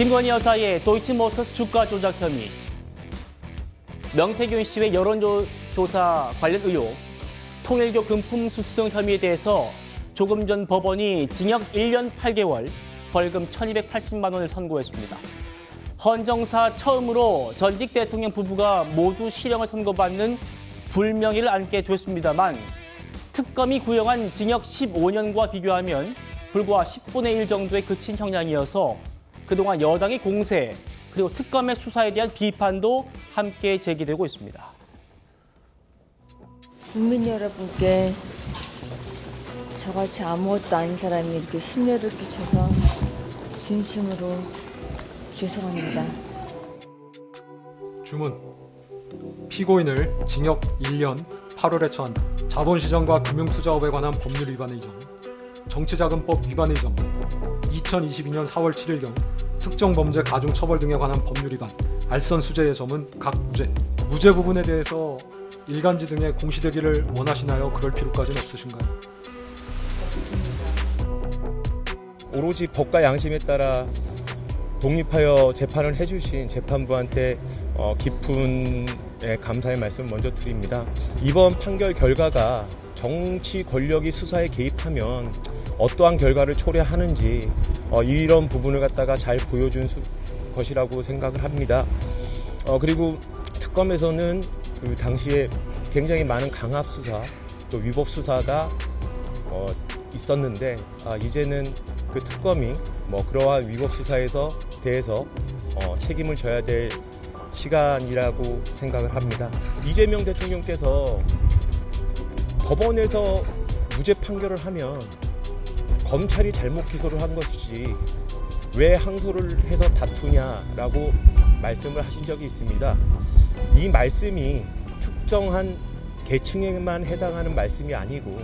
김건희 여사의 도이치모터스 주가 조작 혐의, 명태균 씨의 여론조사 관련 의혹, 통일교 금품 수수 등 혐의에 대해서 조금 전 법원이 징역 1년 8개월, 벌금 1,280만 원을 선고했습니다. 헌정사 처음으로 전직 대통령 부부가 모두 실형을 선고받는 불명예를 안게 됐습니다만 특검이 구형한 징역 15년과 비교하면 불과 10분의 1 정도에 그친 형량이어서 그동안 여당의 공세 그리고 특검의 수사에 대한 비판도 함께 제기되고 있습니다. 국민 여러분께 저같이 아무것도 아닌 사람이 이렇게 심려를 끼쳐서 진심으로 죄송합니다. 주문. 피고인을 징역 1년 8월에 처한다. 자본시장과 금융투자업에 관한 법률 위반의 점, 정치자금법 위반의 점, 2022년 4월 7일경 특정범죄 가중처벌 등에 관한 법률 위반, 알선수재의 점은 각 무죄. 무죄 부분에 대해서 일간지 등에 공시되기를 원하시나요? 그럴 필요까지는 없으신가요? 오로지 법과 양심에 따라 독립하여 재판을 해주신 재판부한테 깊은 감사의 말씀을 먼저 드립니다. 이번 판결 결과가 정치 권력이 수사에 개입하면 어떠한 결과를 초래하는지 이런 부분을 갖다가 잘 보여준 것이라고 생각을 합니다. 그리고 특검에서는 그 당시에 굉장히 많은 강압 수사, 또 위법 수사가 있었는데 이제는 그 특검이 그러한 위법 수사에서 대해서 책임을 져야 될 시간이라고 생각을 합니다. 이재명 대통령께서 법원에서 무죄 판결을 하면 검찰이 잘못 기소를 한 것이지 왜 항소를 해서 다투냐라고 말씀을 하신 적이 있습니다. 이 말씀이 특정한 계층에만 해당하는 말씀이 아니고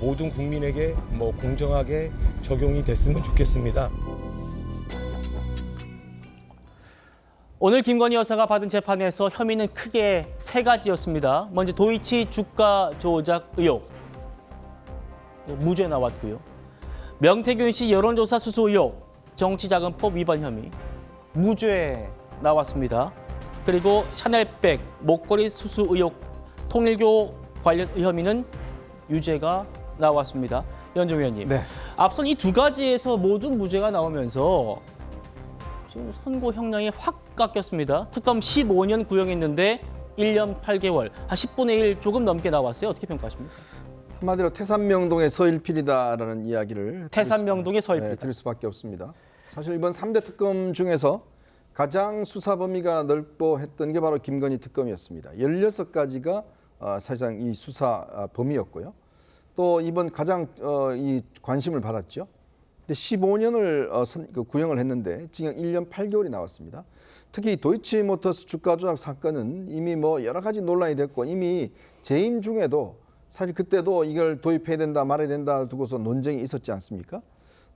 모든 국민에게 공정하게 적용이 됐으면 좋겠습니다. 오늘 김건희 여사가 받은 재판에서 혐의는 크게 세 가지였습니다. 먼저 도이치 주가 조작 의혹, 무죄 나왔고요. 명태균 씨 여론조사 수수 의혹, 정치자금법 위반 혐의, 무죄 나왔습니다. 그리고 샤넬백, 목걸이 수수 의혹, 통일교 관련 혐의는 유죄가 나왔습니다. 연정 의원님, 네. 앞선 이 두 가지에서 모두 무죄가 나오면서 지금 선고 형량이 확 깎였습니다. 특검 15년 구형했는데 1년 8개월, 한 10분의 1 조금 넘게 나왔어요. 어떻게 평가하십니까? 한마디로 태산명동의 서일필이다라는 이야기를 태산명동의 서일필. 네, 드릴 수밖에 없습니다. 사실 이번 3대 특검 중에서 가장 수사 범위가 넓고 했던 게 바로 김건희 특검이었습니다. 16가지가 사실상 이 수사 범위였고요. 또 이번 가장 이 관심을 받았죠. 근데 15년을 구형을 했는데 징역 1년 8개월이 나왔습니다. 특히 도이치모터스 주가 조작 사건은 이미 여러 가지 논란이 됐고 이미 재임 중에도 사실 그때도 이걸 도입해야 된다 말아야 된다 두고서 논쟁이 있었지 않습니까?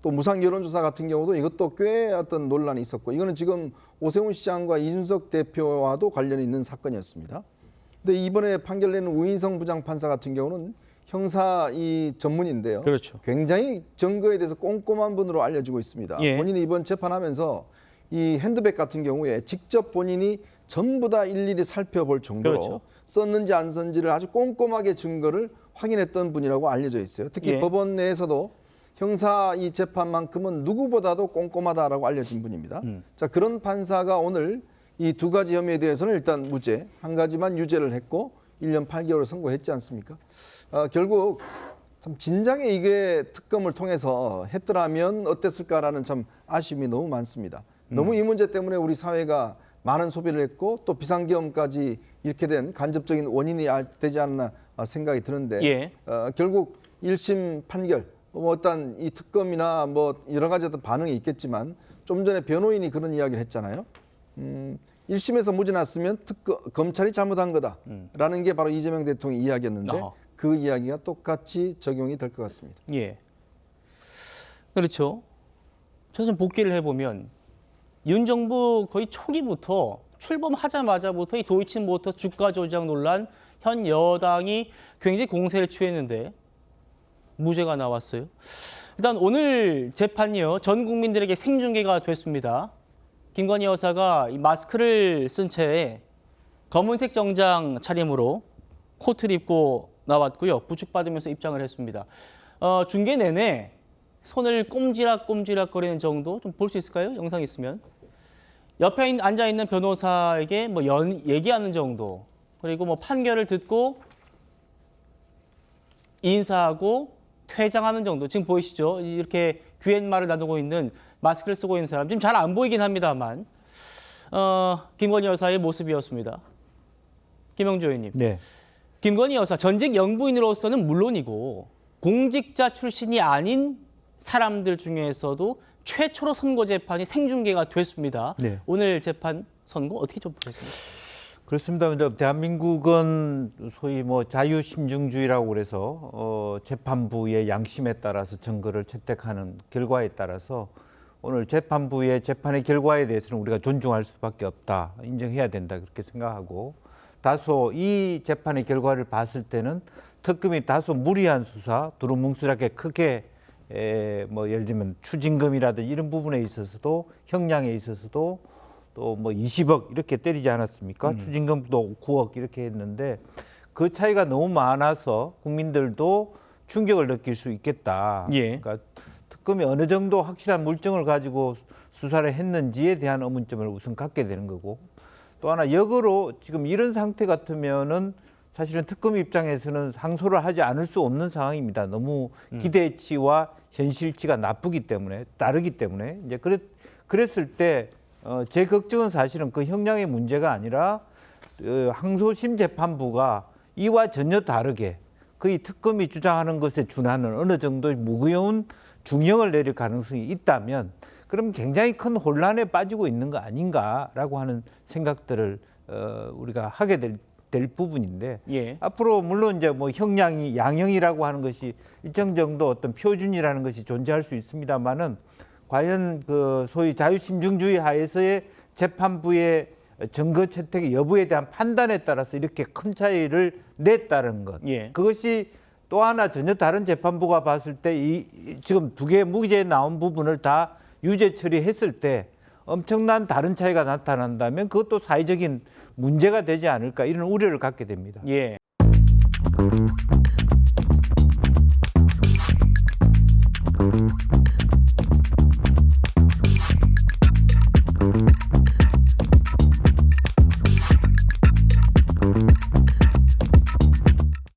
또 무상 여론조사 같은 경우도 이것도 꽤 어떤 논란이 있었고 이거는 지금 오세훈 시장과 이준석 대표와도 관련이 있는 사건이었습니다. 근데 이번에 판결 내는 우인성 부장판사 같은 경우는 형사 이 전문인데요. 그렇죠. 굉장히 증거에 대해서 꼼꼼한 분으로 알려지고 있습니다. 예. 본인이 이번 재판하면서 이 핸드백 같은 경우에 직접 본인이 전부 다 일일이 살펴볼 정도로 그렇죠. 썼는지 안 썼는지를 아주 꼼꼼하게 증거를 확인했던 분이라고 알려져 있어요. 특히 예. 법원 내에서도 형사 이 재판만큼은 누구보다도 꼼꼼하다라고 알려진 분입니다. 자, 그런 판사가 오늘 이 두 가지 혐의에 대해서는 일단 무죄, 한 가지만 유죄를 했고 1년 8개월을 선고했지 않습니까? 결국 참 진작에 이게 특검을 통해서 했더라면 어땠을까라는 참 아쉬움이 너무 많습니다. 너무 이 문제 때문에 우리 사회가 많은 소비를 했고 또 비상계엄까지 이렇게 된 간접적인 원인이 되지 않나 생각이 드는데 예. 결국 1심 판결 어떤 이 특검이나 여러 가지 어떤 반응이 있겠지만 좀 전에 변호인이 그런 이야기를 했잖아요. 1심에서 무죄 났으면 검찰이 잘못한 거다라는 게 바로 이재명 대통령의 이야기였는데 어허. 그 이야기가 똑같이 적용이 될 것 같습니다. 예. 그렇죠. 저는 복귀를 해보면 윤 정부 거의 초기부터 출범하자마자부터 이 도이치모터 주가 조작 논란 현 여당이 굉장히 공세를 취했는데 무죄가 나왔어요. 일단 오늘 재판이요. 전 국민들에게 생중계가 됐습니다. 김건희 여사가 이 마스크를 쓴 채 검은색 정장 차림으로 코트를 입고 나왔고요. 부축받으면서 입장을 했습니다. 중계 내내 손을 꼼지락꼼지락 거리는 정도 좀 볼 수 있을까요? 영상 있으면. 옆에 앉아있는 변호사에게 뭐 얘기하는 정도, 그리고 뭐 판결을 듣고 인사하고 퇴장하는 정도. 지금 보이시죠? 이렇게 귀옛말을 나누고 있는 마스크를 쓰고 있는 사람. 지금 잘 안 보이긴 합니다만 김건희 여사의 모습이었습니다. 김영주 의원님. 네. 김건희 여사 전직 영부인으로서는 물론이고 공직자 출신이 아닌 사람들 중에서도 최초로 선고 재판이 생중계가 됐습니다. 네. 오늘 재판 선고 어떻게 좀 보셨습니까? 그렇습니다. 대한민국은 소위 뭐 자유심증주의라고 그래서 재판부의 양심에 따라서 증거를 채택하는 결과에 따라서 오늘 재판부의 재판의 결과에 대해서는 우리가 존중할 수밖에 없다, 인정해야 된다 그렇게 생각하고, 다소 이 재판의 결과를 봤을 때는 특검이 다소 무리한 수사, 두루뭉술하게 크게 뭐 예를 들면 추징금이라든지 이런 부분에 있어서도, 형량에 있어서도 또 뭐 20억 이렇게 때리지 않았습니까? 추징금도 9억 이렇게 했는데 그 차이가 너무 많아서 국민들도 충격을 느낄 수 있겠다. 예. 그러니까 특검이 어느 정도 확실한 물증을 가지고 수사를 했는지에 대한 의문점을 우선 갖게 되는 거고, 또 하나 역으로 지금 이런 상태 같으면은 사실은 특검 입장에서는 상소를 하지 않을 수 없는 상황입니다. 너무 기대치와 현실치가 다르기 때문에 이제 그랬을 때 제 걱정은 사실은 그 형량의 문제가 아니라 항소심 재판부가 이와 전혀 다르게 거의 특검이 주장하는 것에 준하는 어느 정도의 무거운 중형을 내릴 가능성이 있다면, 그럼 굉장히 큰 혼란에 빠지고 있는 거 아닌가라고 하는 생각들을 우리가 하게 될 부분인데, 예. 앞으로 물론 이제 뭐 형량이 양형이라고 하는 것이 일정 정도 어떤 표준이라는 것이 존재할 수 있습니다만은, 과연 그 소위 자유심증주의 하에서의 재판부의 증거 채택의 여부에 대한 판단에 따라서 이렇게 큰 차이를 냈다는 것, 예. 그것이 또 하나 전혀 다른 재판부가 봤을 때 지금 두 개의 무기죄에 나온 부분을 다 유죄 처리했을 때 엄청난 다른 차이가 나타난다면 그것도 사회적인 문제가 되지 않을까, 이런 우려를 갖게 됩니다. 예.